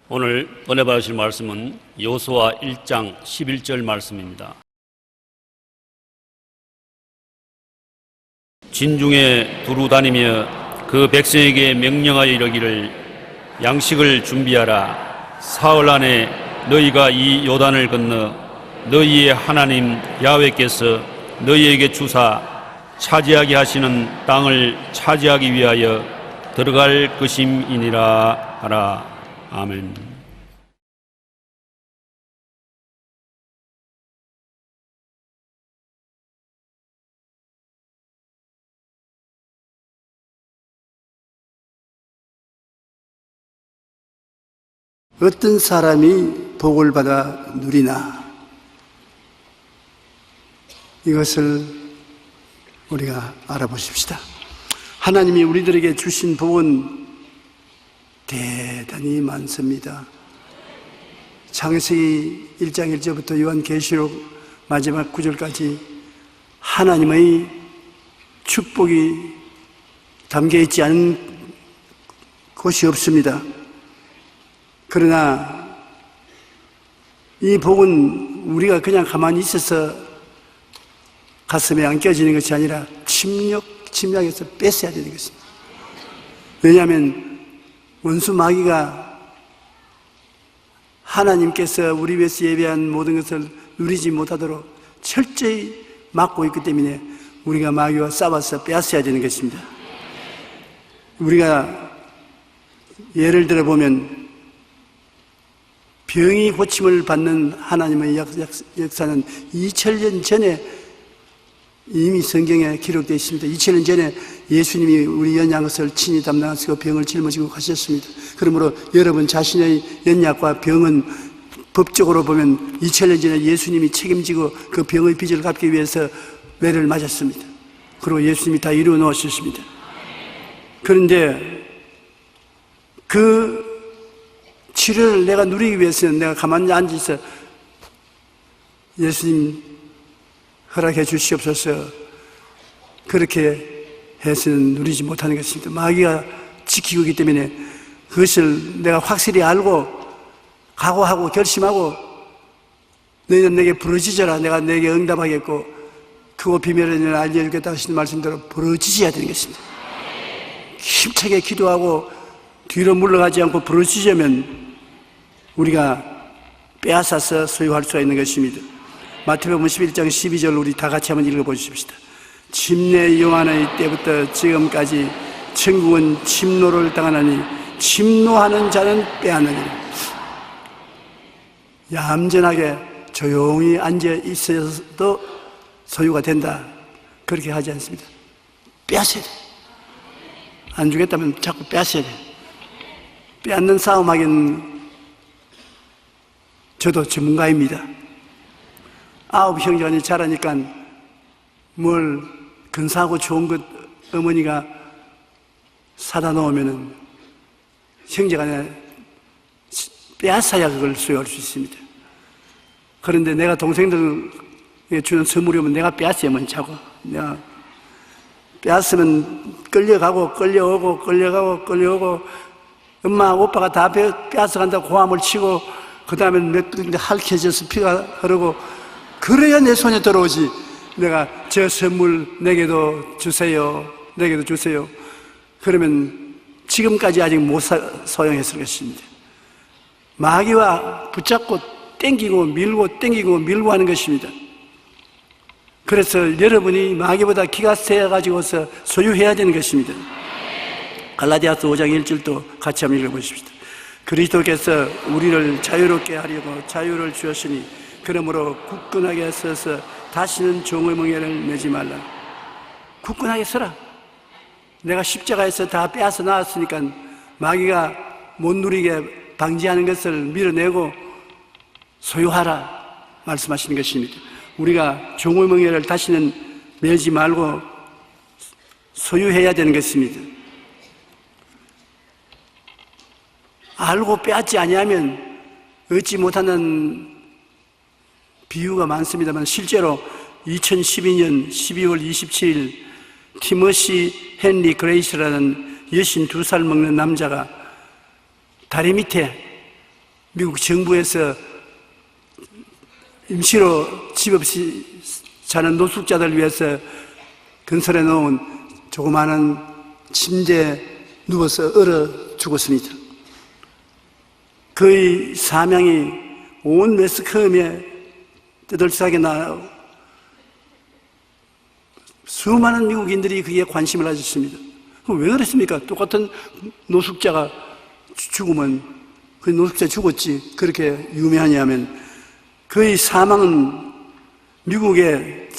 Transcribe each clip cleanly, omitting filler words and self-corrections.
오늘 은혜 받으실 말씀은 여호수아 1장 11절 말씀입니다. 진중에 두루 다니며 그 백성에게 명령하여 이르기를 양식을 준비하라. 사흘 안에 너희가 이 요단을 건너 너희의 하나님 야훼께서 너희에게 주사 차지하게 하시는 땅을 차지하기 위하여 들어갈 것임이니라 하라. 아멘. 어떤 사람이 복을 받아 누리나, 이것을 우리가 알아보십시다. 하나님이 우리들에게 주신 복은 대단히 많습니다. 창세기 1장 1절부터 요한계시록 마지막 9절까지 하나님의 축복이 담겨있지 않은 곳이 없습니다. 그러나 이 복은 우리가 그냥 가만히 있어서 가슴에 안겨지는 것이 아니라 침략해서 뺏어야 되는 것입니다. 왜냐하면 원수 마귀가 하나님께서 우리 위해서 예배한 모든 것을 누리지 못하도록 철저히 막고 있기 때문에 우리가 마귀와 싸워서 빼앗아야 되는 것입니다. 우리가 예를 들어 보면 병이 고침을 받는 하나님의 역사는 2000년 전에 이미 성경에 기록되어 있습니다. 2000년 전에 예수님이 우리 연약을 친히 담당하시고 병을 짊어지고 가셨습니다. 그러므로 여러분 자신의 연약과 병은 법적으로 보면 2000년 전에 예수님이 책임지고 그 병의 빚을 갚기 위해서 매를 맞았습니다. 그리고 예수님이 다 이루어 놓으셨습니다. 그런데 그 치료를 내가 누리기 위해서는 내가 가만히 앉아서 예수님 허락해 주시옵소서, 그렇게 해서는 누리지 못하는 것입니다. 마귀가 지키고 있기 때문에 그것을 내가 확실히 알고 각오하고 결심하고 너희는 내게 부르짖어라, 내가 내게 응답하겠고 크고 비밀한 일을 알려주겠다 하시는 말씀대로 부르짖어야 되는 것입니다. 힘차게 기도하고 뒤로 물러가지 않고 부르짖으면 우리가 빼앗아서 소유할 수가 있는 것입니다. 마태복음 11장 12절 우리 다 같이 한번 읽어보십시다. 침례 요한의 때부터 지금까지 천국은 침노를 당하나니 침노하는 자는 빼앗느니라. 얌전하게 조용히 앉아 있어도 소유가 된다, 그렇게 하지 않습니다. 빼앗아야 돼. 안 주겠다면 자꾸 빼앗아야 돼. 빼앗는 싸움하기는 저도 전문가입니다. 9 형제간이 자라니까 뭘 근사하고 좋은 것 어머니가 사다 놓으면은 형제간에 빼앗아야 그걸 소유할 수 있습니다. 그런데 내가 동생들에게 주는 선물이 오면 내가 빼앗으면 자고, 내가 빼앗으면 끌려가고 엄마 오빠가 다 빼앗아 간다고 고함을 치고 그 다음에 몇 군데 할퀴져서 피가 흐르고, 그래야 내 손에 들어오지. 내가 저 선물 내게도 주세요, 그러면 지금까지 아직 못 사용했을 것입니다. 마귀와 붙잡고 땡기고 밀고 하는 것입니다. 그래서 여러분이 마귀보다 기가 세가지고서 소유해야 되는 것입니다. 갈라디아서 5장 1절도 같이 한번 읽어보십시다. 그리스도께서 우리를 자유롭게 하려고 자유를 주었으니 그러므로 굳건하게 서서 다시는 종의 멍에를 매지 말라. 굳건하게 서라. 내가 십자가에서 다 빼앗아 나왔으니까 마귀가 못 누리게 방지하는 것을 밀어내고 소유하라 말씀하시는 것입니다. 우리가 종의 멍에를 다시는 매지 말고 소유해야 되는 것입니다. 알고 빼앗지 아니하면 얻지 못하는 비유가 많습니다만, 실제로 2012년 12월 27일 티머시 헨리 그레이스라는 여신 2살 먹는 남자가 다리 밑에 미국 정부에서 임시로 집 없이 사는 노숙자들 위해서 건설해 놓은 조그마한 침대에 누워서 얼어 죽었습니다. 그의 사명이 온 매스컴에 떠들썩하게 나오고 수많은 미국인들이 그에 관심을 가졌습니다. 왜 그랬습니까? 똑같은 노숙자가 죽으면 그 노숙자 죽었지 그렇게 유명하냐면 그의 사망은 미국의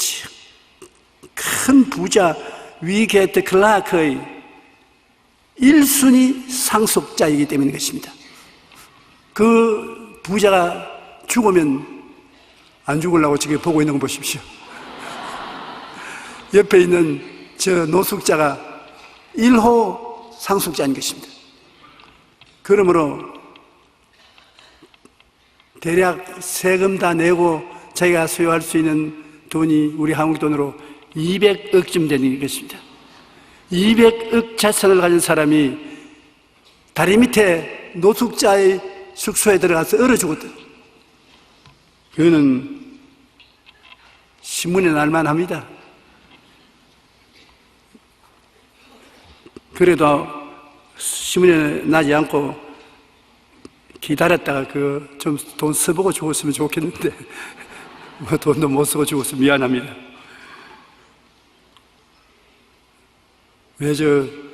큰 부자 위게트 클라크의 1순위 상속자이기 때문인 것입니다. 그 부자가 죽으면 안 죽으려고 지금 보고 있는 거 보십시오. 옆에 있는 저 노숙자가 1호 상속자인 것입니다. 그러므로 대략 세금 다 내고 자기가 소유할 수 있는 돈이 우리 한국 돈으로 200억쯤 되는 것입니다. 200억 자산을 가진 사람이 다리 밑에 노숙자의 숙소에 들어가서 얼어 죽었다. 그거는 신문에 날만 합니다. 그래도 신문에 나지 않고 기다렸다가 좀 돈 써보고 죽었으면 좋겠는데 뭐 돈도 못 쓰고 죽어서 미안합니다. 왜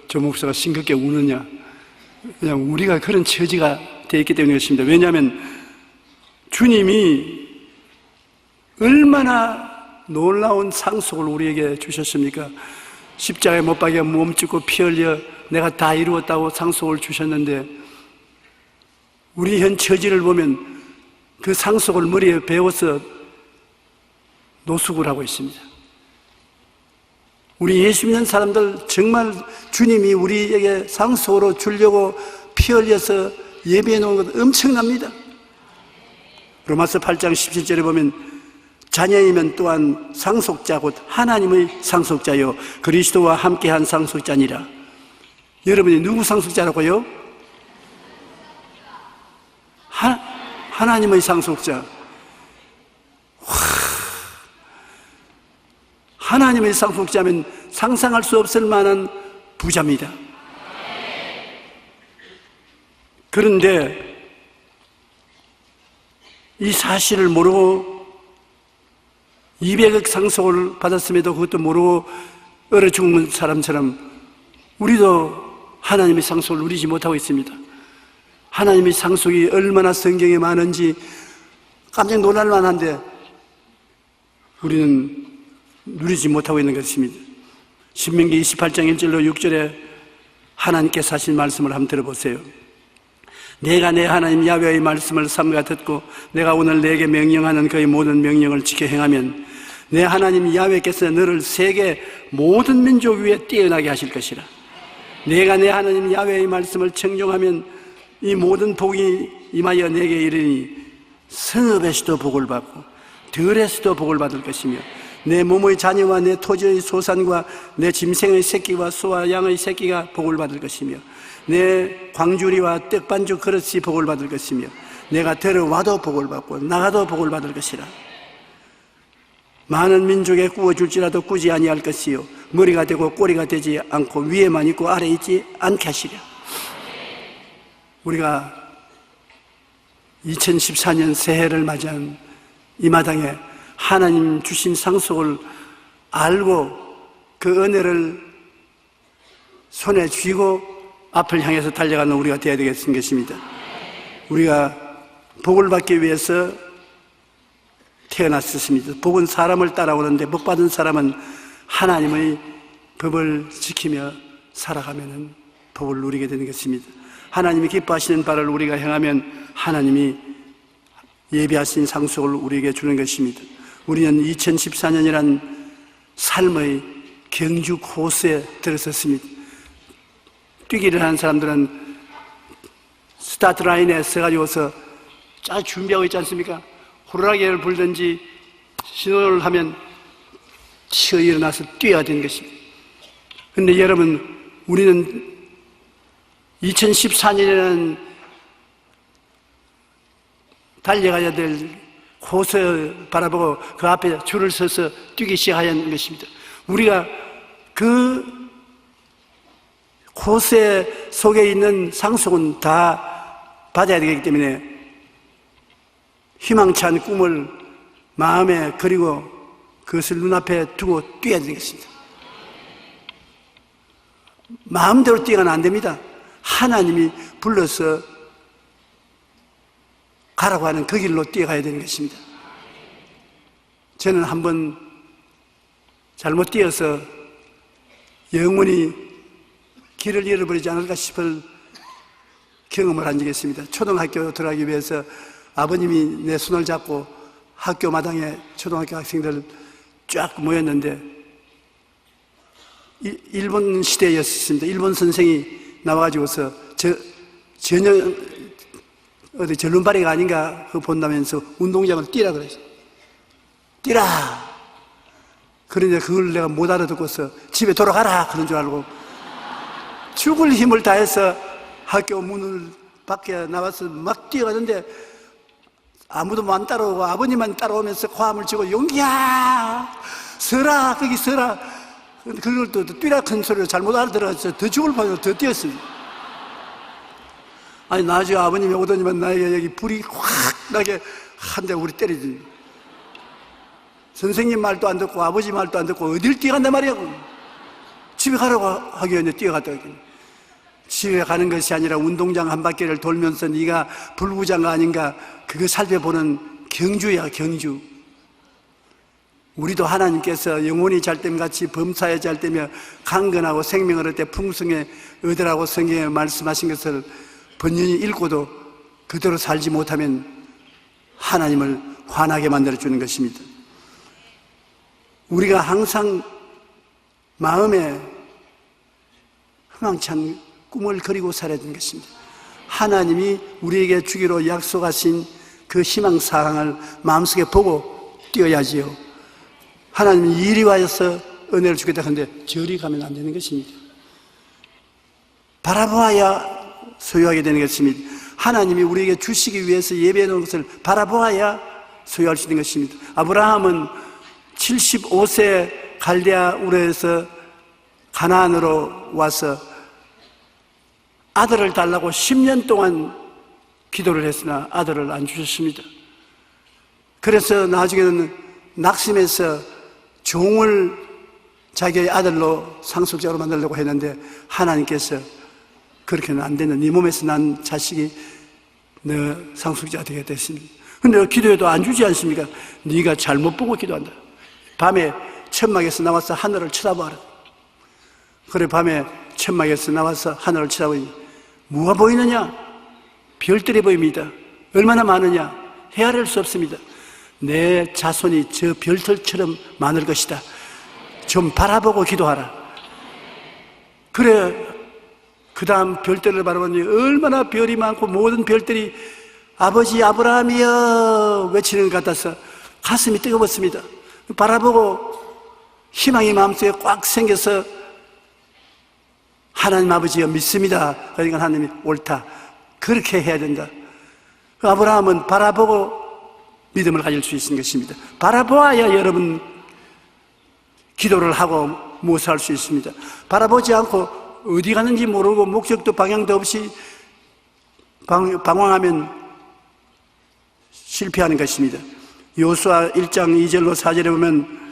저 목사가 싱겁게 우느냐? 그냥 우리가 그런 처지가 되어 있기 때문에 그렇습니다. 왜냐하면 주님이 얼마나 놀라운 상속을 우리에게 주셨습니까? 십자가에 못 박여 몸짓고 피 흘려 내가 다 이루었다고 상속을 주셨는데 우리 현 처지를 보면 그 상속을 머리에 배워서 노숙을 하고 있습니다. 우리 예수 믿는 사람들 정말 주님이 우리에게 상속으로 주려고 피 흘려서 예배해 놓은 것 엄청납니다. 로마서 8장 17절에 보면 자녀이면 또한 상속자 곧 하나님의 상속자요 그리스도와 함께한 상속자니라. 여러분이 누구 상속자라고요? 하나님의 상속자. 하나님의 상속자면 상상할 수 없을 만한 부자입니다. 그런데 이 사실을 모르고 200억 상속을 받았음에도 그것도 모르고 얼어 죽는 사람처럼 우리도 하나님의 상속을 누리지 못하고 있습니다. 하나님의 상속이 얼마나 성경에 많은지 깜짝 놀랄 만한데 우리는 누리지 못하고 있는 것입니다. 신명기 28장 1절로 6절에 하나님께서 하신 말씀을 한번 들어보세요. 내가 내 하나님 야훼의 말씀을 삼가 듣고 내가 오늘 내게 명령하는 그의 모든 명령을 지켜 행하면 내 하나님 야훼께서 너를 세계 모든 민족 위에 뛰어나게 하실 것이라. 내가 내 하나님 야훼의 말씀을 청종하면 이 모든 복이 임하여 내게 이르니 성읍에서도 복을 받고 들에서도 복을 받을 것이며 내 몸의 자녀와 내 토지의 소산과 내 짐승의 새끼와 소와 양의 새끼가 복을 받을 것이며 내 광주리와 떡반죽 그릇이 복을 받을 것이며 내가 들어와도 복을 받고 나가도 복을 받을 것이라. 많은 민족에 구워줄지라도 꾸지 아니할 것이요 머리가 되고 꼬리가 되지 않고 위에만 있고 아래 있지 않게 하시랴. 우리가 2014년 새해를 맞이한 이 마당에 하나님 주신 상속을 알고 그 은혜를 손에 쥐고 앞을 향해서 달려가는 우리가 되어야 되겠는 것입니다. 우리가 복을 받기 위해서 태어났습니다. 복은 사람을 따라오는데 복 받은 사람은 하나님의 법을 지키며 살아가면 복을 누리게 되는 것입니다. 하나님이 기뻐하시는 바를 우리가 행하면 하나님이 예비하신 상속을 우리에게 주는 것입니다. 우리는 2014년이란 삶의 경주 코스에 들어섰습니다. 뛰기를 하는 사람들은 스타트 라인에 서가지고서 쫙 준비하고 있지 않습니까? 호루라기를 불든지 신호를 하면 치어 일어나서 뛰어야 되는 것입니다. 그런데 여러분, 우리는 2014년에는 달려가야 될 호수 바라보고 그 앞에 줄을 서서 뛰기 시작하는 것입니다. 우리가 그 호수 속에 있는 상속은 다 받아야 되기 때문에 희망찬 꿈을 마음에 그리고 그것을 눈앞에 두고 뛰어야 되겠습니다. 마음대로 뛰어가면 안 됩니다. 하나님이 불러서 가라고 하는 그 길로 뛰어가야 되는 것입니다. 저는 한번 잘못 뛰어서 영원히 길을 잃어버리지 않을까 싶을 경험을 한 적이 있습니다. 초등학교 들어가기 위해서 아버님이 내 손을 잡고 학교 마당에 초등학교 학생들 쫙 모였는데 일본 시대였습니다. 일본 선생이 나와가지고서 전혀 어디 절름발이가 아닌가 그거 본다면서 운동장을 뛰라 그랬어요. 뛰라! 그런데 그걸 내가 못 알아듣고서 집에 돌아가라! 그런 줄 알고 죽을 힘을 다해서 학교 문을 밖에 나와서 막 뛰어가는데 아무도 안 따라오고 아버님만 따라오면서 화음을 치고 용기야! 서라! 거기 서라! 그걸 또 뛰라 큰 소리로 잘못 알아들어서 더 죽을 뻔해서 더 뛰었습니다. 아니 나중에 아버님이 오더니만 나에게 여기 불이 확 나게 한 대 우리 때리지. 선생님 말도 안 듣고 아버지 말도 안 듣고 어딜 뛰어간단 말이야. 집에 가라고 하기 전에 뛰어갔다. 집에 가는 것이 아니라 운동장 한 바퀴를 돌면서 네가 불구자가 아닌가 그거 살펴보는 경주야 경주. 우리도 하나님께서 영혼이 잘됨 같이 범사에 잘되며 강건하고 생명을 얻을 때 풍성에 얻으라고 성경에 말씀하신 것을 번연히 읽고도 그대로 살지 못하면 하나님을 화나게 만들어주는 것입니다. 우리가 항상 마음에 희망찬 꿈을 그리고 살아야 되는 것입니다. 하나님이 우리에게 주기로 약속하신 그 희망사항을 마음속에 보고 뛰어야지요. 하나님이 이리 와서 은혜를 주겠다 하는데 저리 가면 안 되는 것입니다. 바라보아야 소유하게 되는 것입니다. 하나님이 우리에게 주시기 위해서 예배해 놓은 것을 바라보아야 소유할 수 있는 것입니다. 아브라함은 75세 갈대아 우르에서 가나안으로 와서 아들을 달라고 10년 동안 기도를 했으나 아들을 안 주셨습니다. 그래서 나중에는 낙심해서 종을 자기의 아들로 상속자로 만들려고 했는데 하나님께서 그렇게는 안 되는 네 몸에서 난 자식이 너 상속자 되게 됐습니다. 근데 기도해도 안 주지 않습니까? 네가 잘못 보고 기도한다. 밤에 천막에서 나와서 하늘을 쳐다봐라. 그래 밤에 천막에서 나와서 하늘을 쳐다보니 뭐가 보이느냐? 별들이 보입니다. 얼마나 많으냐? 헤아릴 수 없습니다. 내 자손이 저 별들처럼 많을 것이다. 좀 바라보고 기도하라. 그래 그 다음 별들을 바라보니 얼마나 별이 많고 모든 별들이 아버지 아브라함이여 외치는 것 같아서 가슴이 뜨거웠습니다. 바라보고 희망이 마음속에 꽉 생겨서 하나님 아버지여 믿습니다. 그러니까 하나님이 옳다. 그렇게 해야 된다. 아브라함은 바라보고 믿음을 가질 수 있는 것입니다. 바라보아야 여러분 기도를 하고 무엇을 할 수 있습니다. 바라보지 않고 어디 가는지 모르고 목적도 방향도 없이 방황하면 실패하는 것입니다. 여호수아 1장 2절로 4절에 보면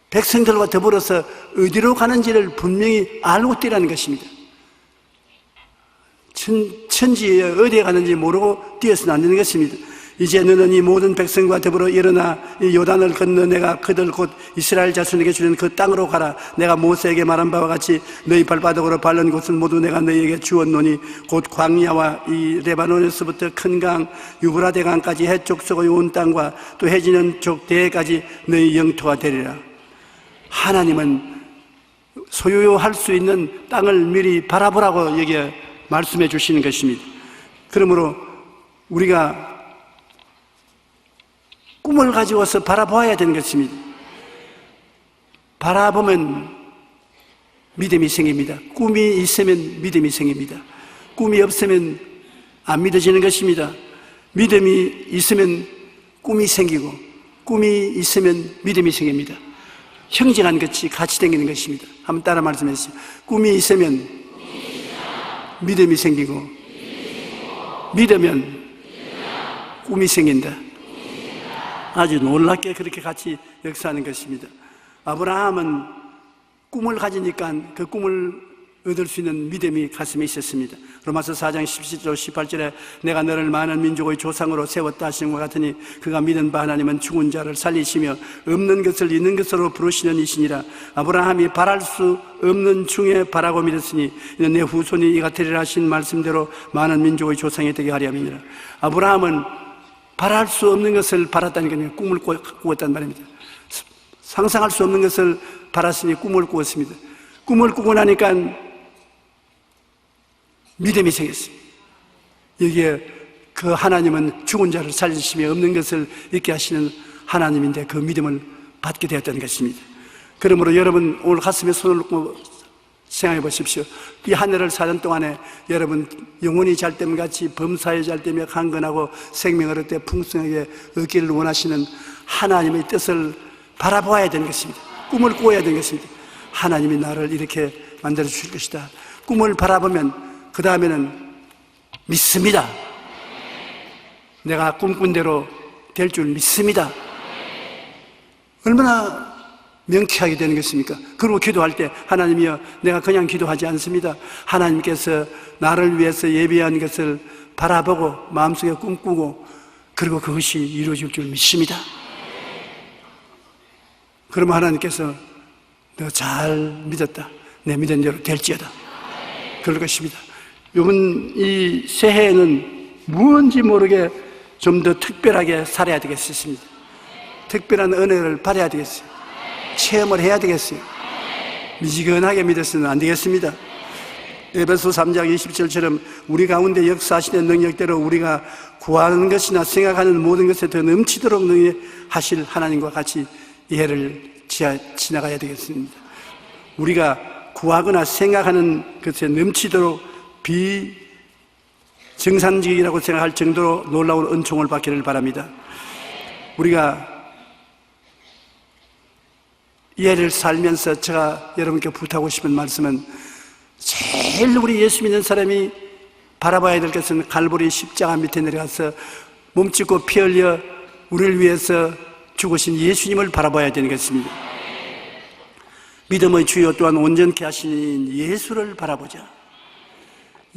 백성들과 더불어서 어디로 가는지를 분명히 알고 뛰라는 것입니다. 천지에 어디에 가는지 모르고 뛰어서는 안 되는 것입니다. 이제 너는 이 모든 백성과 더불어 일어나 이 요단을 건너 내가 그들 곧 이스라엘 자손에게 주는 그 땅으로 가라. 내가 모세에게 말한 바와 같이 너희 발바닥으로 밟는 곳은 모두 내가 너희에게 주었노니 곧 광야와 이 레바논에서부터 큰 강 유브라데 강까지 해쪽 서고 온 땅과 또 해지는 쪽 대해까지 너희 영토가 되리라. 하나님은 소유할 수 있는 땅을 미리 바라보라고 여기에 말씀해 주시는 것입니다. 그러므로 우리가 꿈을 가지고서 바라보아야 되는 것입니다. 바라보면 믿음이 생깁니다. 꿈이 있으면 믿음이 생깁니다. 꿈이 없으면 안 믿어지는 것입니다. 믿음이 있으면 꿈이 생기고 꿈이 있으면 믿음이 생깁니다. 형제간 같이 같이 다니는 것입니다. 한번 따라 말씀해 주세요. 꿈이 있으면 믿음이 생기고 믿으면 꿈이 생긴다. 아주 놀랍게 그렇게 같이 역사하는 것입니다. 아브라함은 꿈을 가지니까 그 꿈을 얻을 수 있는 믿음이 가슴에 있었습니다. 로마서 4장 17절 18절에 내가 너를 많은 민족의 조상으로 세웠다 하시는 것 같으니 그가 믿은 바 하나님은 죽은 자를 살리시며 없는 것을 있는 것으로 부르시는 이시니라. 아브라함이 바랄 수 없는 중에 바라고 믿었으니 이는 내 후손이 이 같으리라 하신 말씀대로 많은 민족의 조상이 되게 하려 함이니라. 아브라함은 바랄 수 없는 것을 바랐다는 게 아니라 꿈을 꾸었단 말입니다. 상상할 수 없는 것을 바랐으니 꿈을 꾸었습니다. 꿈을 꾸고 나니까 믿음이 생겼습니다. 여기에 그 하나님은 죽은 자를 살리시며 없는 것을 있게 하시는 하나님인데 그 믿음을 받게 되었다는 것입니다. 그러므로 여러분 오늘 가슴에 손을 놓고 생각해 보십시오. 이 한 해를 사는 동안에 여러분 영혼이 잘됨같이 범사에 잘되며 강건하고 생명을 얻되 풍성하게 얻기를 원하시는 하나님의 뜻을 바라보아야 되는 것입니다. 꿈을 꾸어야 되는 것입니다. 하나님이 나를 이렇게 만들어 주실 것이다. 꿈을 바라보면 그 다음에는 믿습니다. 내가 꿈꾼 대로 될 줄 믿습니다. 얼마나 명쾌하게 되는 것입니까? 그리고 기도할 때 하나님이여 내가 그냥 기도하지 않습니다. 하나님께서 나를 위해서 예비한 것을 바라보고 마음속에 꿈꾸고 그리고 그것이 이루어질 줄 믿습니다. 그러면 하나님께서 너 잘 믿었다. 내 믿은 대로 될지어다. 그럴 것입니다. 이번 이 새해에는 무언지 모르게 좀 더 특별하게 살아야 되겠습니다. 특별한 은혜를 받아야 되겠어요. 체험을 해야 되겠어요. 미지근하게 믿어서는 안 되겠습니다. 에베소 3장 20절처럼 우리 가운데 역사하시는 능력대로 우리가 구하는 것이나 생각하는 모든 것에 더 넘치도록 능히하실 하나님과 같이 이 해를 지나가야 되겠습니다. 우리가 구하거나 생각하는 것에 넘치도록 비정상적이라고 생각할 정도로 놀라운 은총을 받기를 바랍니다. 우리가 이 해를 살면서 제가 여러분께 부탁하고 싶은 말씀은 제일 우리 예수 믿는 사람이 바라봐야 될 것은 갈보리 십자가 밑에 내려가서 몸짓고 피 흘려 우리를 위해서 죽으신 예수님을 바라봐야 되는 것입니다. 믿음의 주요 또한 온전케 하시는 예수를 바라보자.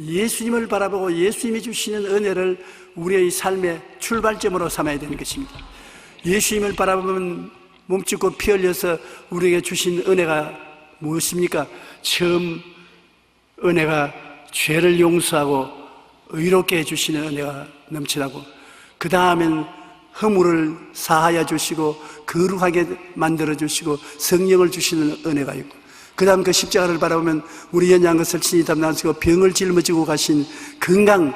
예수님을 바라보고 예수님이 주시는 은혜를 우리의 삶의 출발점으로 삼아야 되는 것입니다. 예수님을 바라보면 몸짓고 피 흘려서 우리에게 주신 은혜가 무엇입니까? 처음 은혜가 죄를 용서하고 의롭게 해주시는 은혜가 넘치라고, 그 다음엔 허물을 사하여 주시고 거룩하게 만들어 주시고 성령을 주시는 은혜가 있고, 그 다음 그 십자가를 바라보면 우리 연약한 것을 친히 담당하시고 병을 짊어지고 가신 건강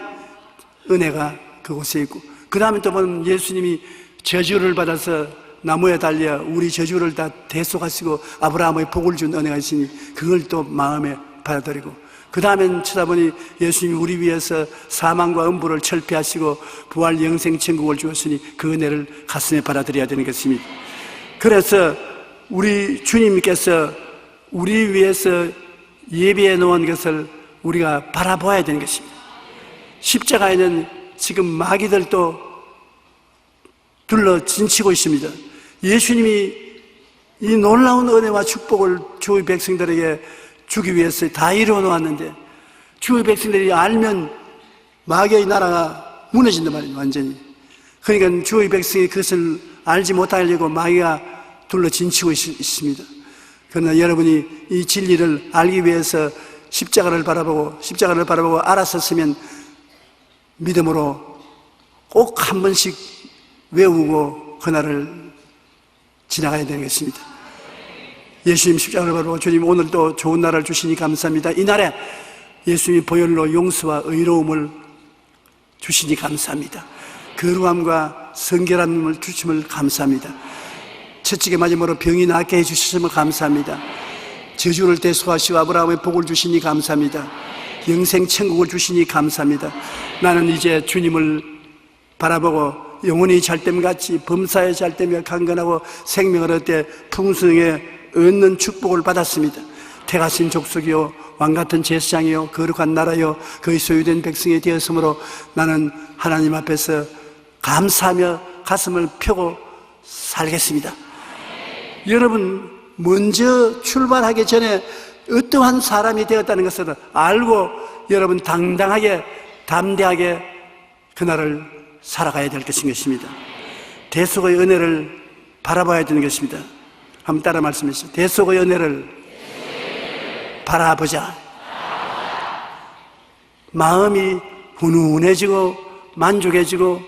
은혜가 그곳에 있고, 그 다음에 또 보면 예수님이 저주를 받아서 나무에 달려 우리 저주를 다 대속하시고 아브라함의 복을 준 은혜가 있으니 그걸 또 마음에 받아들이고, 그 다음엔 쳐다보니 예수님이 우리 위해서 사망과 음부를 철폐하시고 부활 영생 천국을 주었으니 그 은혜를 가슴에 받아들여야 되는 것입니다. 그래서 우리 주님께서 우리 위해서 예비해 놓은 것을 우리가 바라봐야 되는 것입니다. 십자가에는 지금 마귀들도 둘러 진치고 있습니다. 예수님이 이 놀라운 은혜와 축복을 주의 백성들에게 주기 위해서 다 이루어 놓았는데 주의 백성들이 알면 마귀의 나라가 무너진단 말이에요. 완전히. 그러니까 주의 백성이 그것을 알지 못하려고 마귀가 둘러 진치고 있습니다. 그러나 여러분이 이 진리를 알기 위해서 십자가를 바라보고 알았었으면 믿음으로 꼭 한 번씩 외우고 그날을 지나가야 되겠습니다. 예수님 십자가를 바라보고 주님 오늘도 좋은 날을 주시니 감사합니다. 이 날에 예수님이 보혈로 용서와 의로움을 주시니 감사합니다. 거룩함과 성결함을 주심을 감사합니다. 채찍에 맞음으로 병이 낫게 해주셨음을 감사합니다. 저주를 대속하시고 아브라함의 복을 주시니 감사합니다. 영생 천국을 주시니 감사합니다. 나는 이제 주님을 바라보고 영혼이 잘됨같이 범사에 잘되며 강건하고 생명을 얻되 풍성에 얻는 축복을 받았습니다. 택하신 족속이요 왕같은 제사장이요 거룩한 나라요 그의 소유된 백성이 되었으므로 나는 하나님 앞에서 감사하며 가슴을 펴고 살겠습니다. 여러분, 먼저 출발하기 전에 어떠한 사람이 되었다는 것을 알고 여러분 당당하게 담대하게 그날을 살아가야 될 것입니다. 대속의 은혜를 바라봐야 되는 것입니다. 한번 따라 말씀해 주세요. 대속의 은혜를 바라보자. 마음이 훈훈해지고 만족해지고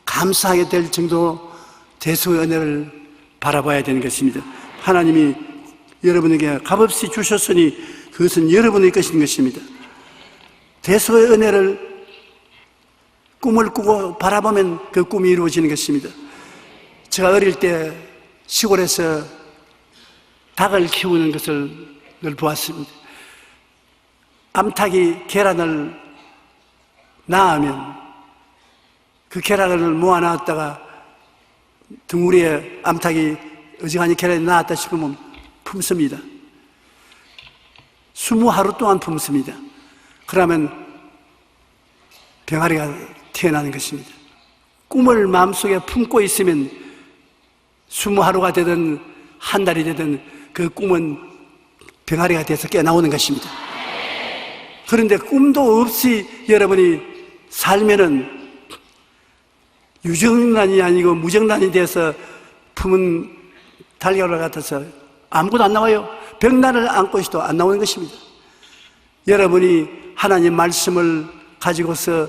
감사하게 될 정도 대속의 은혜를 바라봐야 되는 것입니다. 하나님이 여러분에게 값없이 주셨으니 그것은 여러분의 것인 것입니다. 대속의 은혜를 꿈을 꾸고 바라보면 그 꿈이 이루어지는 것입니다. 제가 어릴 때 시골에서 닭을 키우는 것을 늘 보았습니다. 암탉이 계란을 낳으면 그 계란을 모아놨다가 둥우리에 암탉이 어지간히 계란이 나왔다 싶으면 품습니다. 20하루 동안 품습니다. 그러면 병아리가 태어나는 것입니다. 꿈을 마음속에 품고 있으면 20하루가 되든 한 달이 되든 그 꿈은 병아리가 돼서 깨나오는 것입니다. 그런데 꿈도 없이 여러분이 살면은 유정란이 아니고 무정란이 돼서 품은 달걀을 같아서 아무것도 안 나와요. 벽난을 안고 있어도 안 나오는 것입니다. 여러분이 하나님 말씀을 가지고서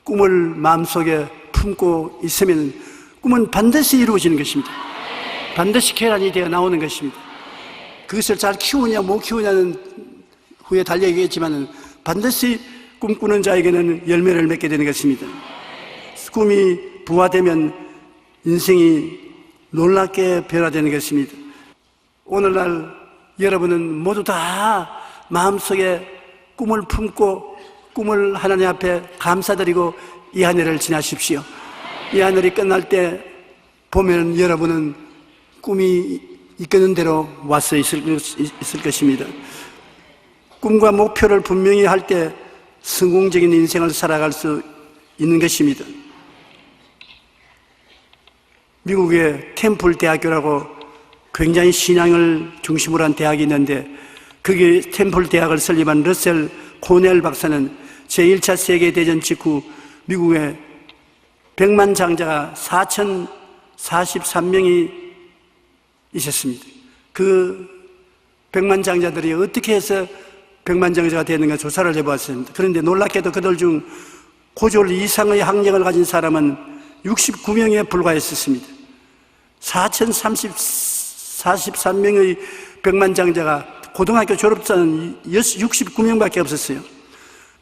꿈을 마음속에 품고 있으면 꿈은 반드시 이루어지는 것입니다. 반드시 계란이 되어 나오는 것입니다. 그것을 잘 키우냐 못 키우냐는 후에 달려있겠지만 반드시 꿈꾸는 자에게는 열매를 맺게 되는 것입니다. 꿈이 부화되면 인생이 놀랍게 변화되는 것입니다. 오늘날 여러분은 모두 다 마음속에 꿈을 품고 꿈을 하나님 앞에 감사드리고 이 한 해를 지나십시오. 이 한 해를 끝날 때 보면 여러분은 꿈이 이끄는 대로 와서 있을 것입니다. 꿈과 목표를 분명히 할 때 성공적인 인생을 살아갈 수 있는 것입니다. 미국의 템플 대학교라고 굉장히 신앙을 중심으로 한 대학이 있는데 거기 템플 대학을 설립한 러셀 코넬 박사는 제1차 세계대전 직후 미국의 100만 장자가 4,043명이 있었습니다. 그 100만 장자들이 어떻게 해서 100만 장자가 되는가 조사를 해보았습니다. 그런데 놀랍게도 그들 중 고졸 이상의 학력을 가진 사람은 69명에 불과했었습니다. 4,043명의 100만 장자가 고등학교 졸업자는 69명밖에 없었어요.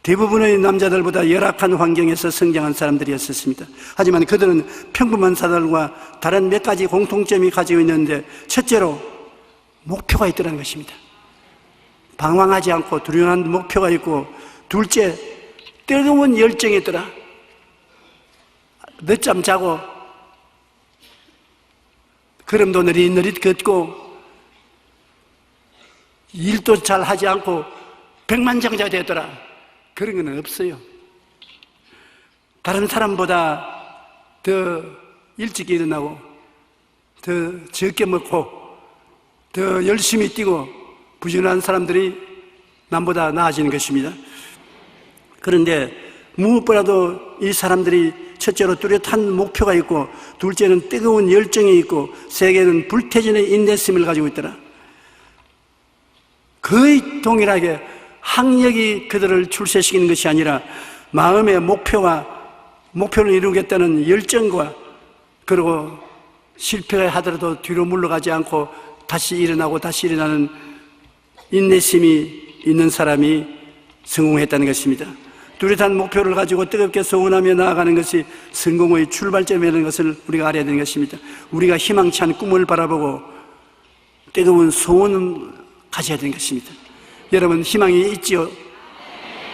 대부분의 남자들보다 열악한 환경에서 성장한 사람들이었습니다. 하지만 그들은 평범한 사람과 다른 몇 가지 공통점이 가지고 있는데 첫째로 목표가 있더라는 것입니다. 방황하지 않고 두려운 목표가 있고 둘째 뜨거운 열정이 있더라. 늦잠 자고 걸음도 느릿느릿 걷고 일도 잘 하지 않고 백만장자가 되었더라. 그런 건 없어요. 다른 사람보다 더 일찍 일어나고 더 적게 먹고 더 열심히 뛰고 부지런한 사람들이 남보다 나아지는 것입니다. 그런데 무엇보다도 이 사람들이 첫째로 뚜렷한 목표가 있고 둘째는 뜨거운 열정이 있고 셋째는 불태진의 인내심을 가지고 있더라. 거의 동일하게 학력이 그들을 출세시키는 것이 아니라 마음의 목표를 이루겠다는 열정과 그리고 실패하더라도 뒤로 물러가지 않고 다시 일어나고 다시 일어나는 인내심이 있는 사람이 성공했다는 것입니다. 뚜렷한 목표를 가지고 뜨겁게 소원하며 나아가는 것이 성공의 출발점이라는 것을 우리가 알아야 되는 것입니다. 우리가 희망찬 꿈을 바라보고 뜨거운 소원을 가져야 되는 것입니다. 여러분 희망이 있지요?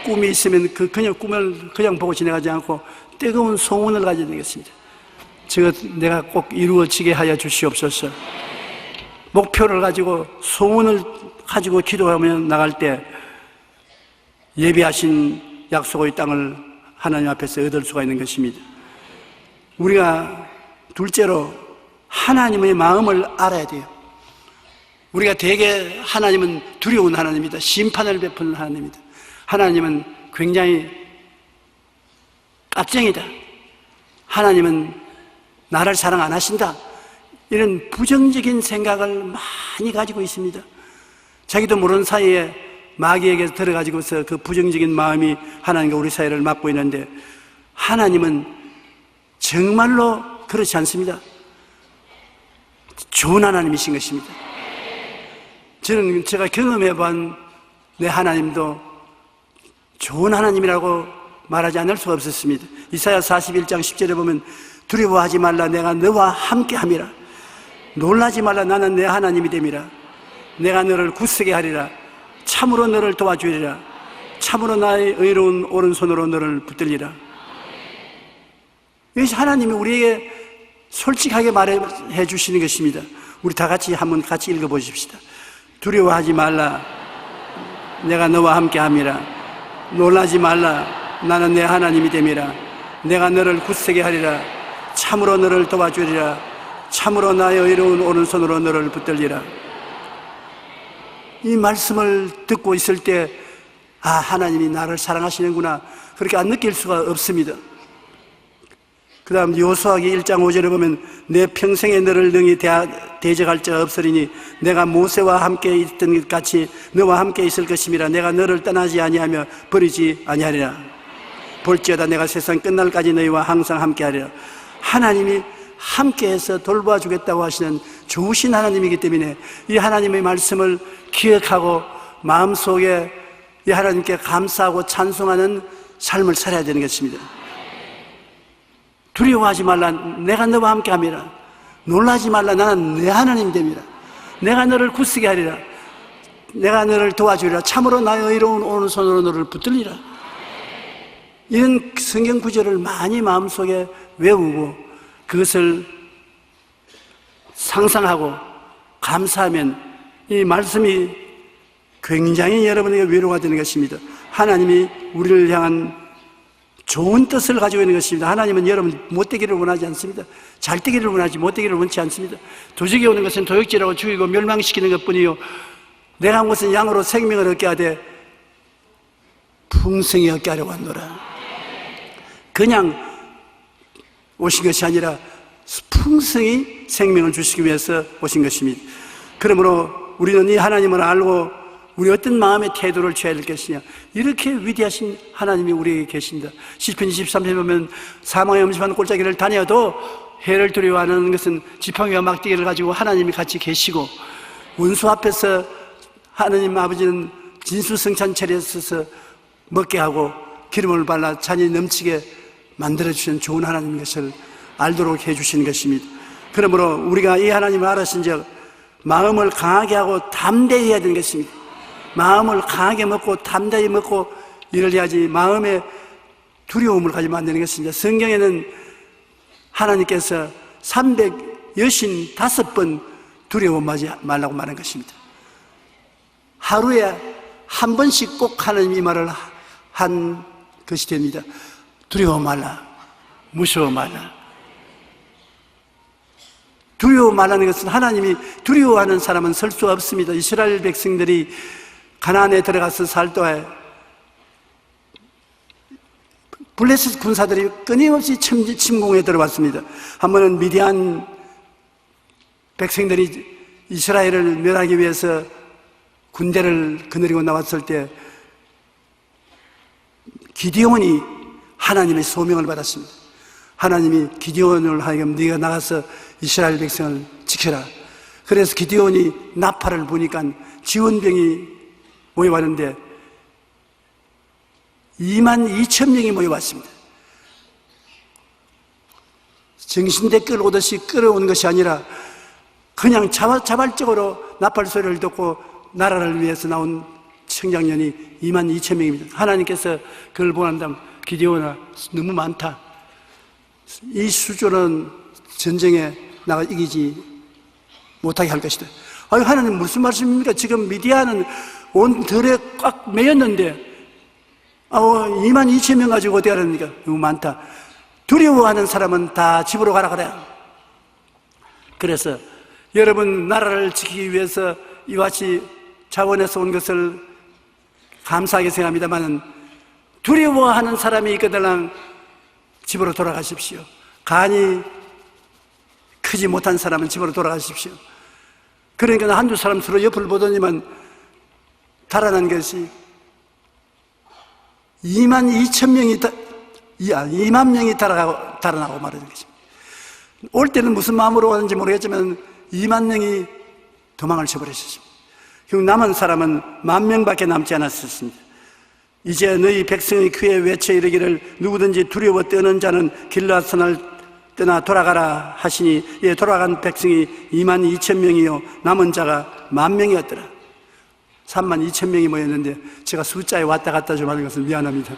꿈이 있으면 그냥 꿈을 그냥 보고 지나가지 않고 뜨거운 소원을 가져야 되겠습니다. 저것 내가 꼭 이루어지게 하여 주시옵소서. 목표를 가지고 소원을 가지고 기도하며 나갈 때 예비하신 약속의 땅을 하나님 앞에서 얻을 수가 있는 것입니다. 우리가 둘째로 하나님의 마음을 알아야 돼요. 우리가 되게 하나님은 두려운 하나님이다. 심판을 베푸는 하나님이다. 하나님은 굉장히 깍쟁이다. 하나님은 나를 사랑 안 하신다. 이런 부정적인 생각을 많이 가지고 있습니다. 자기도 모르는 사이에 마귀에게 들어가지고서 그 부정적인 마음이 하나님과 우리 사이를 막고 있는데, 하나님은 정말로 그렇지 않습니다. 좋은 하나님이신 것입니다. 제가 경험해본 내 하나님도 좋은 하나님이라고 말하지 않을 수가 없었습니다. 이사야 41장 10절에 보면 두려워하지 말라, 내가 너와 함께함이라. 놀라지 말라, 나는 내 하나님이 됨이라. 내가 너를 굳세게 하리라. 참으로 너를 도와주리라. 참으로 나의 의로운 오른손으로 너를 붙들리라. 이것이 하나님이 우리에게 솔직하게 말해 주시는 것입니다. 우리 다 같이 한번 같이 읽어보십시다. 두려워하지 말라, 내가 너와 함께함이라. 놀라지 말라, 나는 내 하나님이 됨이라. 내가 너를 굳세게 하리라. 참으로 너를 도와주리라. 참으로 나의 의로운 오른손으로 너를 붙들리라. 이 말씀을 듣고 있을 때, 아, 하나님이 나를 사랑하시는구나, 그렇게 안 느낄 수가 없습니다. 그 다음 여호수아기 1장 5절에 보면 내 평생에 너를 능히 대적할 자가 없으리니 내가 모세와 함께 있던 것 같이 너와 함께 있을 것임이라. 내가 너를 떠나지 아니하며 버리지 아니하리라. 볼지어다 내가 세상 끝날까지 너희와 항상 함께하리라. 하나님이 함께해서 돌봐주겠다고 하시는 좋으신 하나님이기 때문에 이 하나님의 말씀을 기억하고 마음속에 이 하나님께 감사하고 찬송하는 삶을 살아야 되는 것입니다. 두려워하지 말라, 내가 너와 함께함이라. 놀라지 말라, 나는 내 하나님 됨이라. 내가 너를 굳세게 하리라. 내가 너를 도와주리라. 참으로 나의 의로운 오른손으로 너를 붙들리라. 이런 성경 구절을 많이 마음속에 외우고 그것을 상상하고 감사하면 이 말씀이 굉장히 여러분에게 위로가 되는 것입니다. 하나님이 우리를 향한 좋은 뜻을 가지고 있는 것입니다. 하나님은 여러분 못되기를 원하지 않습니다. 잘되기를 원하지 못되기를 원치 않습니다. 도적이 오는 것은 도적질하고 죽이고 멸망시키는 것뿐이요, 내가 온 것은 양으로 생명을 얻게 하되 풍성히 얻게 하려고 하노라. 그냥 오신 것이 아니라 풍성히 생명을 주시기 위해서 오신 것입니다. 그러므로 우리는 이 하나님을 알고 우리 어떤 마음의 태도를 취해야 될 것이냐, 이렇게 위대하신 하나님이 우리에게 계신다. 시편 23편에 보면 사망의 음침한 골짜기를 다녀도 해를 두려워하는 것은 지팡이와 막대기를 가지고 하나님이 같이 계시고, 원수 앞에서 하나님 아버지는 진수성찬 차려서 먹게 하고 기름을 발라 잔이 넘치게 만들어주시는 좋은 하나님인 것을 알도록 해주시는 것입니다. 그러므로 우리가 이 하나님을 알았은 즉 마음을 강하게 하고 담대히 해야 되는 것입니다. 마음을 강하게 먹고 담대히 먹고 이를 해야지 마음에 두려움을 가지면 안 되는 것입니다. 성경에는 하나님께서 365번 두려워하지 말라고 말한 것입니다. 하루에 한 번씩 꼭 하나님 이 말을 한 것이 됩니다. 두려워 말라, 무서워 말라. 두려워 말라는 것은 하나님이 두려워하는 사람은 설 수 없습니다. 이스라엘 백성들이 가나안에 들어가서 살 때에 블레셋 군사들이 끊임없이 침공에 들어왔습니다. 한 번은 미디안 백성들이 이스라엘을 멸하기 위해서 군대를 거느리고 나왔을 때 기드온이 하나님의 소명을 받았습니다. 하나님이 기드온을 하여금 네가 나가서 이스라엘 백성을 지켜라. 그래서 기드온이 나팔을 부니까 지원병이 모여왔는데 22,000명이 모여왔습니다. 정신대 끌어오듯이 끌어온 것이 아니라 그냥 자발적으로 나팔 소리를 듣고 나라를 위해서 나온 성장년이 22,000명입니다. 하나님께서 그걸 보낸다면 기드온아 너무 많다. 이 수조는 전쟁에 나가 이기지 못하게 할 것이다. 아유, 하나님 무슨 말씀입니까? 지금 미디안은 온 들에 꽉 메였는데 22,000명 가지고 어떻게 하랍니까? 너무 많다. 두려워하는 사람은 다 집으로 가라 그래. 그래서 여러분 나라를 지키기 위해서 이와 같이 자원해서 온 것을 감사하게 생각합니다만 두려워하는 사람이 있거든 집으로 돌아가십시오. 간이 크지 못한 사람은 집으로 돌아가십시오. 그러니까 한두 사람 서로 옆을 보더니만 달아난 것이 22,000명이 2만 명이 달아나고 말하는 것입니다. 올 때는 무슨 마음으로 왔는지 모르겠지만 2만 명이 도망을 쳐버렸습니다. 결국 남은 사람은 10,000명밖에 남지 않았습니다. 이제 너희 백성의 귀에 외쳐 이르기를 누구든지 두려워 떠는 자는 길르앗산을 떠나 돌아가라 하시니 예, 돌아간 백성이 22,000명이요 남은 자가 10,000명이었더라. 32,000명이 모였는데 제가 숫자에 왔다 갔다 좀 하는 것은 미안합니다.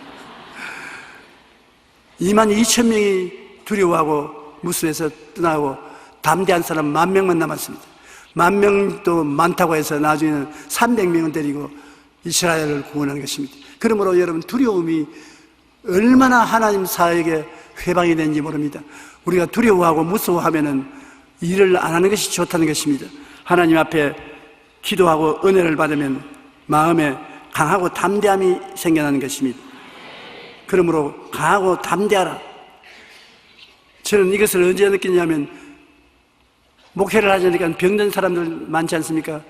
22,000명이 두려워하고 무술에서 떠나고 담대한 사람 10,000명만 남았습니다. 10,000명도 많다고 해서 나중에는 300명을 데리고 이스라엘을 구원하는 것입니다. 그러므로 여러분 두려움이 얼마나 하나님 사역에 회방이 되는지 모릅니다. 우리가 두려워하고 무서워하면은 일을 안 하는 것이 좋다는 것입니다. 하나님 앞에 기도하고 은혜를 받으면 마음에 강하고 담대함이 생겨나는 것입니다. 그러므로 강하고 담대하라. 저는 이것을 언제 느끼냐면 목회를 하자니까 병든 사람들 많지 않습니까?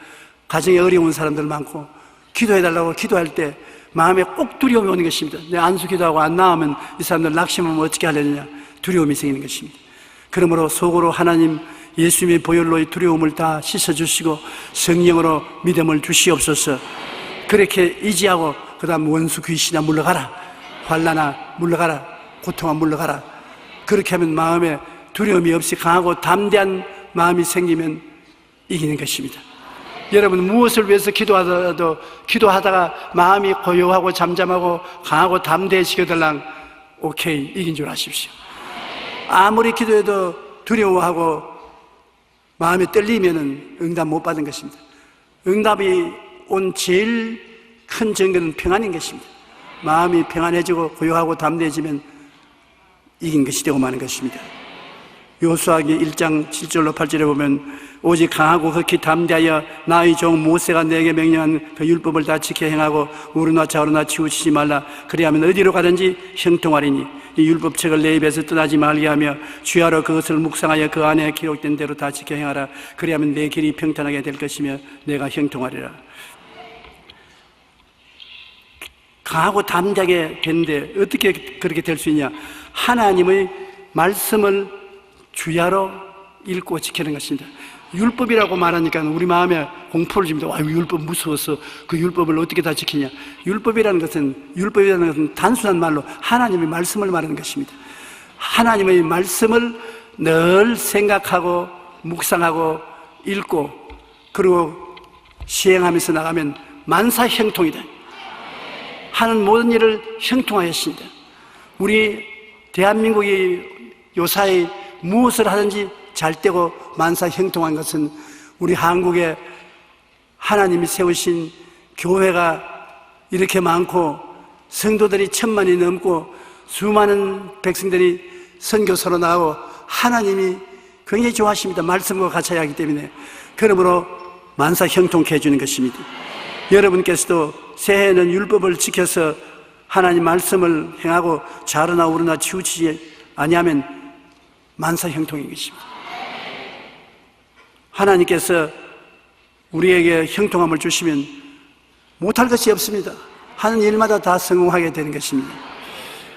가정에 어려운 사람들 많고 기도해달라고 기도할 때 마음에 꼭 두려움이 오는 것입니다. 내 안수 기도하고 안 나오면 이 사람들 낙심하면 어떻게 하려느냐 두려움이 생기는 것입니다. 그러므로 속으로 하나님 예수님의 보혈로의 두려움을 다 씻어주시고 성령으로 믿음을 주시옵소서. 그렇게 의지하고 그 다음 원수 귀신아 물러가라, 환난아 물러가라, 고통아 물러가라. 그렇게 하면 마음에 두려움이 없이 강하고 담대한 마음이 생기면 이기는 것입니다. 여러분 무엇을 위해서 기도하더라도 기도하다가 마음이 고요하고 잠잠하고 강하고 담대해지거들랑 오케이 이긴 줄 아십시오. 아무리 기도해도 두려워하고 마음이 떨리면은 응답 못 받은 것입니다. 응답이 온 제일 큰 증거는 평안인 것입니다. 마음이 평안해지고 고요하고 담대해지면 이긴 것이 되고 마는 것입니다. 여호수아기 1장 7절로 8절에 보면 오직 강하고 극히 담대하여 나의 종 모세가 내게 명령한 그 율법을 다 지켜 행하고 우르나 좌우나 치우치지 말라. 그리하면 어디로 가든지 형통하리니 이 율법책을 내 입에서 떠나지 말게 하며 주야로 그것을 묵상하여 그 안에 기록된 대로 다 지켜 행하라. 그리하면 내 길이 평탄하게 될 것이며 내가 형통하리라. 강하고 담대하게 됐는데 어떻게 그렇게 될 수 있냐? 하나님의 말씀을 주야로 읽고 지키는 것입니다. 율법이라고 말하니까 우리 마음에 공포를 줍니다. 와, 율법 무서워서 그 율법을 어떻게 다 지키냐? 율법이라는 것은 단순한 말로 하나님의 말씀을 말하는 것입니다. 하나님의 말씀을 늘 생각하고 묵상하고 읽고 그리고 시행하면서 나가면 만사 형통이다. 하는 모든 일을 형통하였습니다. 우리 대한민국이 요사이 무엇을 하든지 잘 되고 만사 형통한 것은 우리 한국에 하나님이 세우신 교회가 이렇게 많고 성도들이 1,000만이 넘고 수많은 백성들이 선교사로 나오고 하나님이 굉장히 좋아하십니다. 말씀과 같이 하기 때문에. 그러므로 만사 형통케 해주는 것입니다. 여러분께서도 새해에는 율법을 지켜서 하나님 말씀을 행하고 좌르나 우르나 치우치지 아니하면 만사 형통인 것입니다. 하나님께서 우리에게 형통함을 주시면 못할 것이 없습니다. 하는 일마다 다 성공하게 되는 것입니다.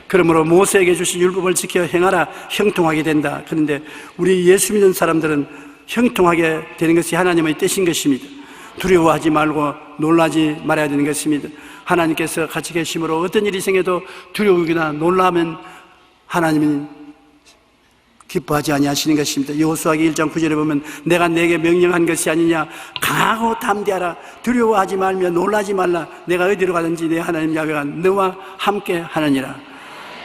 그러므로 모세에게 주신 율법을 지켜 행하라 형통하게 된다. 그런데 우리 예수 믿는 사람들은 형통하게 되는 것이 하나님의 뜻인 것입니다. 두려워하지 말고 놀라지 말아야 되는 것입니다. 하나님께서 같이 계심으로 어떤 일이 생겨도 두려우거나 놀라면 하나님은 기뻐하지 아니하시는 것입니다. 여호수아기 1장 9절에 보면 내가 내게 명령한 것이 아니냐, 강하고 담대하라, 두려워하지 말며 놀라지 말라, 내가 어디로 가든지 내 하나님 야훼가 너와 함께 하느니라.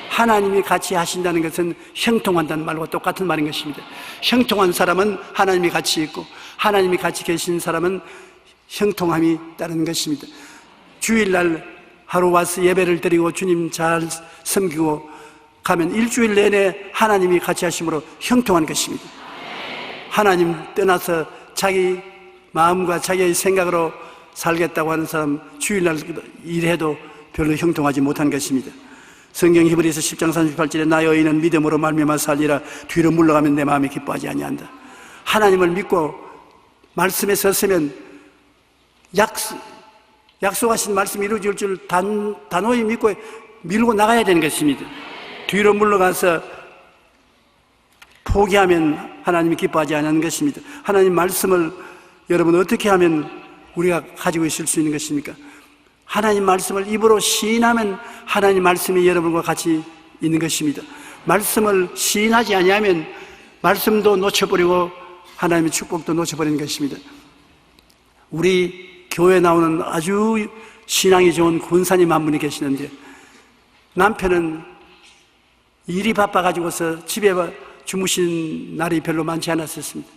하나님이 같이 하신다는 것은 형통한다는 말과 똑같은 말인 것입니다. 형통한 사람은 하나님이 같이 있고 하나님이 같이 계신 사람은 형통함이 따르는 것입니다. 주일날 하루 와서 예배를 드리고 주님 잘 섬기고 가면 일주일 내내 하나님이 같이 하심으로 형통한 것입니다. 하나님 떠나서 자기 마음과 자기의 생각으로 살겠다고 하는 사람 주일날 일해도 별로 형통하지 못한 것입니다. 성경 히브리서 10장 38절에 나의 의인은 믿음으로 말미암아 살리라, 뒤로 물러가면 내 마음이 기뻐하지 아니한다. 하나님을 믿고 말씀에 섰으면 약속하신 말씀이 이루어질 줄 단호히 믿고 밀고 나가야 되는 것입니다. 뒤로 물러가서 포기하면 하나님이 기뻐하지 않는 것입니다. 하나님 말씀을 여러분 어떻게 하면 우리가 가지고 있을 수 있는 것입니까? 하나님 말씀을 입으로 시인하면 하나님 말씀이 여러분과 같이 있는 것입니다. 말씀을 시인하지 아니하면 말씀도 놓쳐버리고 하나님의 축복도 놓쳐버리는 것입니다. 우리 교회에 나오는 아주 신앙이 좋은 권사님 한 분이 계시는데 남편은 일이 바빠가지고서 집에 주무신 날이 별로 많지 않았었습니다.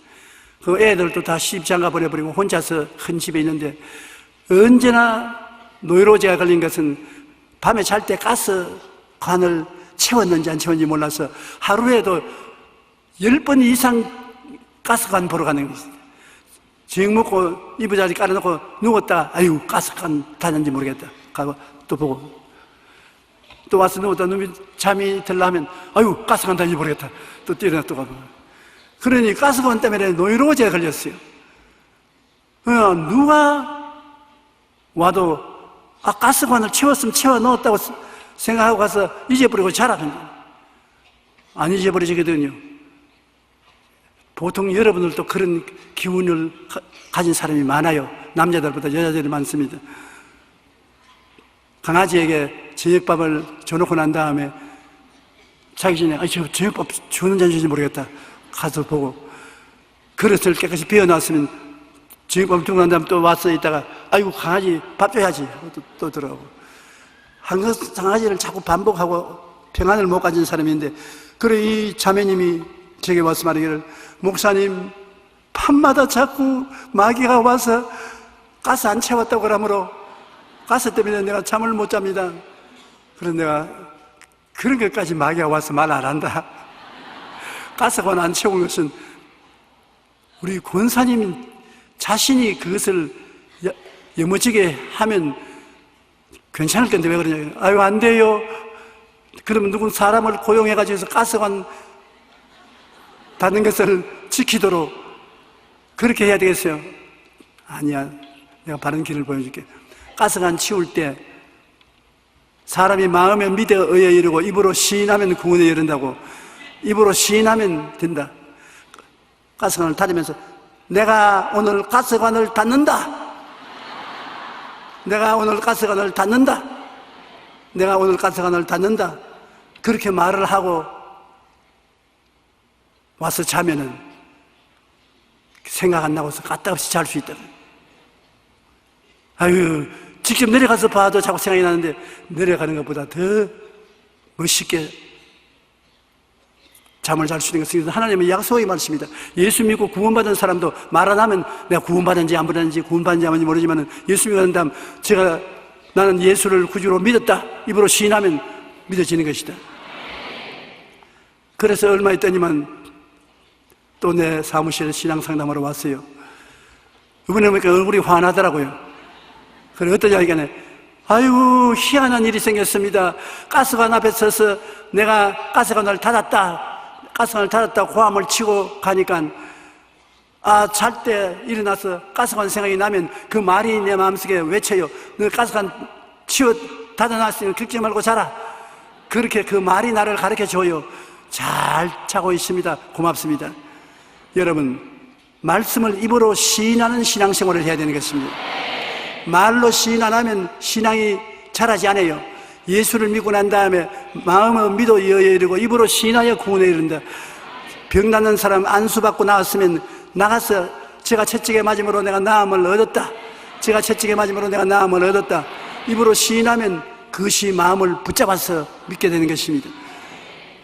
그 애들도 다 시집장가 보내버리고 혼자서 큰 집에 있는데 언제나 노이로제가 걸린 것은 밤에 잘 때 가스관을 채웠는지 안 채웠는지 몰라서 하루에도 10번 이상 가스관 보러 가는 것입니다. 저녁 먹고 이부자리 깔아놓고 누웠다, 아유 가스관 닫았는지 모르겠다 가고 또 보고 또 와서 누웠다 잠이 들라 하면 아유 가스관 닫는지 모르겠다 또 뛰어나 또 가고. 그러니 가스관 때문에 노이로제가 걸렸어요. 누가 와도 가스관을 채웠으면 채워 넣었다고 생각하고 가서 잊어버리고 자라거든요. 안 잊어버리시거든요. 보통 여러분들도 그런 기운을 가진 사람이 많아요. 남자들보다 여자들이 많습니다. 강아지에게 저녁밥을 줘놓고 난 다음에 자기 전에 저 저녁밥 주는지 안 주는지 모르겠다 가서 보고 그릇을 깨끗이 비워놨으면 저녁밥 주고 난 다음에 또 와서 있다가 아이고 강아지 밥 줘야지 또 들어가고 항상 강아지를 자꾸 반복하고 평안을 못 가진 사람인데, 그래 이 자매님이 제게 와서 말하기를 목사님 밤마다 자꾸 마귀가 와서 가스 안 채웠다고 그러므로 가스 때문에 내가 잠을 못 잡니다. 그래서 내가 그런 것까지 마귀가 와서 말 안 한다. 가스관 안 채운 것은 우리 권사님 자신이 그것을 여머지게 하면 괜찮을 건데 왜 그러냐. 아유 안 돼요. 그러면 누군 사람을 고용해가지고 가스관 닫는 것을 지키도록 그렇게 해야 되겠어요? 아니야, 내가 바른 길을 보여줄게. 가스관 치울 때 사람이 마음에 믿어 의에 이르고 입으로 시인하면 구원에 이른다고. 입으로 시인하면 된다. 가스관을 닫으면서 내가 오늘 가스관을 닫는다. 내가 오늘 가스관을 닫는다. 내가 오늘 가스관을 닫는다. 그렇게 말을 하고 와서 자면은 생각 안 나고서 까딱없이 잘 수 있다. 아유, 직접 내려가서 봐도 자꾸 생각이 나는데 내려가는 것보다 더 멋있게 잠을 잘 수 있는 것은 하나님의 약속의 말씀입니다. 예수 믿고 구원받은 사람도 말 안 하면 내가 구원받은지 안 받았는지 구원받은지 안 받는지 모르지만 예수 믿고 난 다음 나는 예수를 구주로 믿었다 입으로 시인하면 믿어지는 것이다. 그래서 얼마 있더니만 또 내 사무실에 신앙상담하러 왔어요. 이번에 보니까 얼굴이 환하더라고요. 그래 어떤 이야기가 아이고 희한한 일이 생겼습니다. 가스관 앞에 서서 내가 가스관을 닫았다 고함을 치고 가니까 잘 때 일어나서 가스관 생각이 나면 그 말이 내 마음속에 외쳐요. 너 가스관 닫아놨으니 긁지 말고 자라. 그렇게 그 말이 나를 가르쳐줘요. 잘 자고 있습니다. 고맙습니다. 여러분, 말씀을 입으로 시인하는 신앙생활을 해야 되는 것입니다. 말로 시인 안 하면 신앙이 자라지 않아요. 예수를 믿고 난 다음에 마음을 믿어 이르고 입으로 시인하여 구원에 이른다. 병 낫는 사람 안수받고 나왔으면 나가서 제가 채찍에 맞음으로 내가 나음을 얻었다, 제가 채찍에 맞음으로 내가 나음을 얻었다, 입으로 시인하면 그것이 마음을 붙잡아서 믿게 되는 것입니다.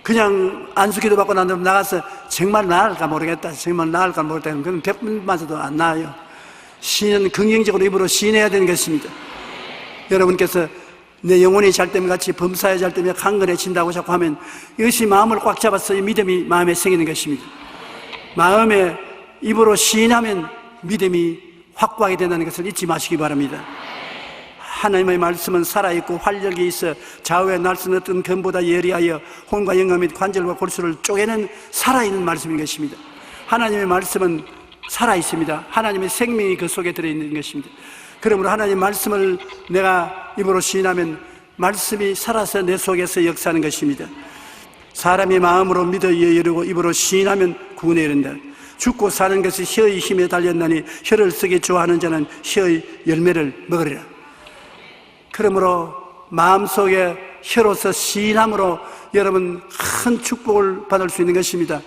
그냥 안수기도 받고 난 다음에 나가서 정말 나을까 모르겠다, 정말 나을까 모르겠다, 그건 100번 맞아도 안 나아요. 시인은 긍정적으로 입으로 시인해야 되는 것입니다. 여러분께서 내 영혼이 잘되면 같이 범사에 잘되면 강건해진다고 자꾸 하면 이것이 마음을 꽉 잡아서 이 믿음이 마음에 생기는 것입니다. 마음에 입으로 시인하면 믿음이 확고하게 된다는 것을 잊지 마시기 바랍니다. 하나님의 말씀은 살아있고 활력이 있어 좌우에 날선 어떤 검보다 예리하여 혼과 영혼 및 관절과 골수를 쪼개는 살아있는 말씀인 것입니다. 하나님의 말씀은 살아있습니다. 하나님의 생명이 그 속에 들어있는 것입니다. 그러므로 하나님의 말씀을 내가 입으로 시인하면 말씀이 살아서 내 속에서 역사하는 것입니다. 사람이 마음으로 믿어 이르고 입으로 시인하면 구원에 이른다. 죽고 사는 것이 혀의 힘에 달렸나니 혀를 쓰기 좋아하는 자는 혀의 열매를 먹으리라. 그러므로 마음속에 혀로서 시인함으로 여러분 큰 축복을 받을 수 있는 것입니다.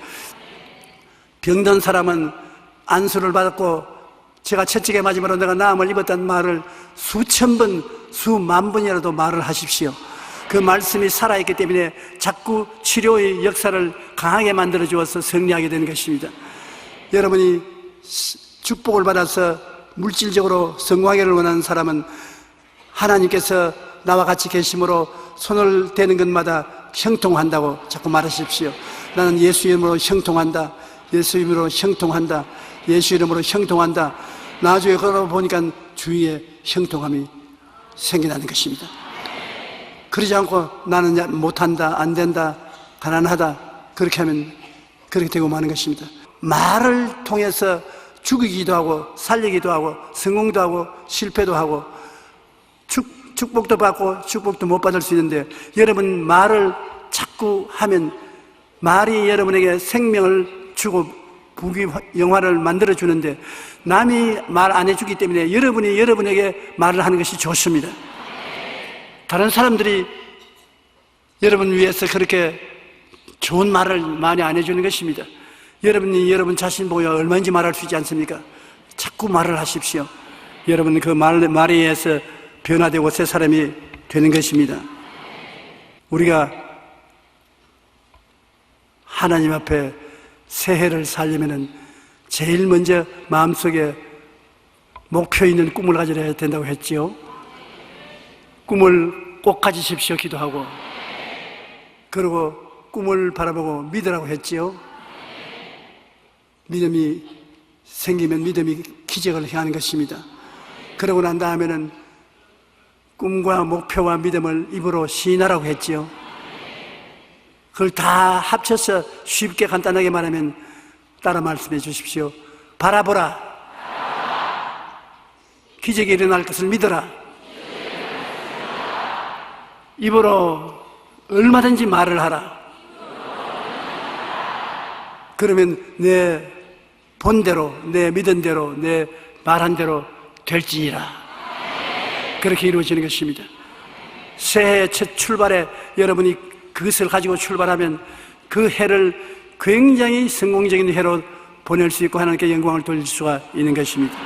병든 사람은 안수를 받았고 제가 채찍에 맞음으로 내가 나음을 입었다는 말을 수천 번, 수만 번이라도 말을 하십시오. 그 말씀이 살아있기 때문에 자꾸 치료의 역사를 강하게 만들어 주어서 승리하게 되는 것입니다. 여러분이 축복을 받아서 물질적으로 성공하기를 원하는 사람은 하나님께서 나와 같이 계심으로 손을 대는 것마다 형통한다고 자꾸 말하십시오. 나는 예수 이름으로 형통한다, 예수 이름으로 형통한다, 예수 이름으로 형통한다. 나중에 걸어보니까 주위에 형통함이 생겨나는 것입니다. 그러지 않고 나는 못한다, 안 된다, 가난하다, 그렇게 하면 그렇게 되고 마는 것입니다. 말을 통해서 죽이기도 하고 살리기도 하고 성공도 하고 실패도 하고 축복도 받고 축복도 못 받을 수 있는데, 여러분 말을 자꾸 하면 말이 여러분에게 생명을 주고 부귀 영화를 만들어 주는데, 남이 말 안 해주기 때문에 여러분이 여러분에게 말을 하는 것이 좋습니다. 다른 사람들이 여러분 위해서 그렇게 좋은 말을 많이 안 해주는 것입니다. 여러분이 여러분 자신 보여 얼마인지 말할 수 있지 않습니까? 자꾸 말을 하십시오. 여러분 그 말에 의해서 변화되고 새 사람이 되는 것입니다. 우리가 하나님 앞에 새해를 살려면은 제일 먼저 마음속에 목표 있는 꿈을 가져야 된다고 했지요. 꿈을 꼭 가지십시오. 기도하고. 그리고 꿈을 바라보고 믿으라고 했지요. 믿음이 생기면 믿음이 기적을 행하는 것입니다. 그러고 난 다음에는 꿈과 목표와 믿음을 입으로 시인하라고 했지요. 그걸 다 합쳐서 쉽게 간단하게 말하면 따라 말씀해 주십시오. 바라보라. 기적이 일어날 것을 믿어라. 입으로 얼마든지 말을 하라. 그러면 내 본대로, 내 믿은 대로, 내 말한 대로 될지니라. 그렇게 이루어지는 것입니다. 새해 첫 출발에 여러분이 그것을 가지고 출발하면 그 해를 굉장히 성공적인 해로 보낼 수 있고 하나님께 영광을 돌릴 수가 있는 것입니다.